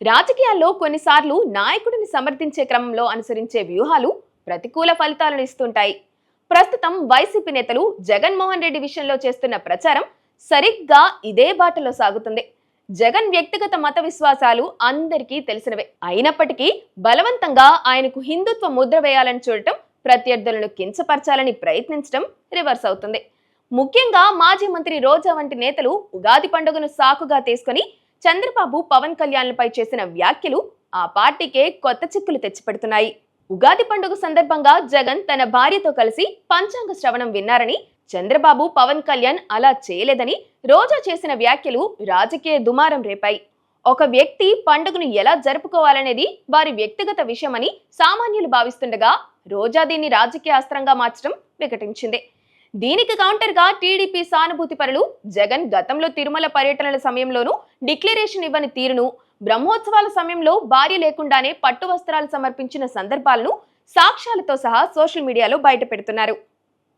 రాజకీయాల్లో కొన్నిసార్లు నాయకుడిని సమర్థించే క్రమంలో అనుసరించే వ్యూహాలు ప్రతికూల ఫలితాలను ఇస్తుంటాయి. ప్రస్తుతం వైసీపీ నేతలు జగన్మోహన్ రెడ్డి విషయంలో చేస్తున్న ప్రచారం సరిగ్గా ఇదే బాటలో సాగుతుంది. జగన్ వ్యక్తిగత మత విశ్వాసాలు అందరికీ తెలిసినవే అయినప్పటికీ బలవంతంగా ఆయనకు హిందుత్వ ముద్ర వేయాలని చూడటం, ప్రత్యర్థులను కించపరచాలని ప్రయత్నించడం రివర్స్ అవుతుంది. ముఖ్యంగా మాజీ మంత్రి రోజా వంటి నేతలు ఉగాది పండుగను సాకుగా తీసుకుని చంద్రబాబు పవన్ కళ్యాణ్లపై చేసిన వ్యాఖ్యలు ఆ పార్టీకే కొత్త చిక్కులు తెచ్చిపెడుతున్నాయి. ఉగాది పండుగ సందర్భంగా జగన్ తన భార్యతో కలిసి పంచాంగ శ్రవణం విన్నారని, చంద్రబాబు పవన్ కళ్యాణ్ అలా చేయలేదని రోజా చేసిన వ్యాఖ్యలు రాజకీయ దుమారం రేపాయి. ఒక వ్యక్తి పండుగను ఎలా జరుపుకోవాలనేది వారి వ్యక్తిగత విషయమని సామాన్యులు భావిస్తుండగా రోజా దీన్ని రాజకీయ అస్త్రంగా మార్చడం వికటించింది. దీనికి కౌంటర్ గా టీడీపీ సానుభూతి పరులు జగన్ గతంలో తిరుమల పర్యటనల సమయంలోనూ డిక్లరేషన్ ఇవ్వని తీరును, బ్రహ్మోత్సవాల సమయంలో భార్య లేకుండానే పట్టు వస్త్రాలు సమర్పించిన సందర్భాలను సాక్ష్యాలతో సహా సోషల్ మీడియాలో బయట పెడుతున్నారు.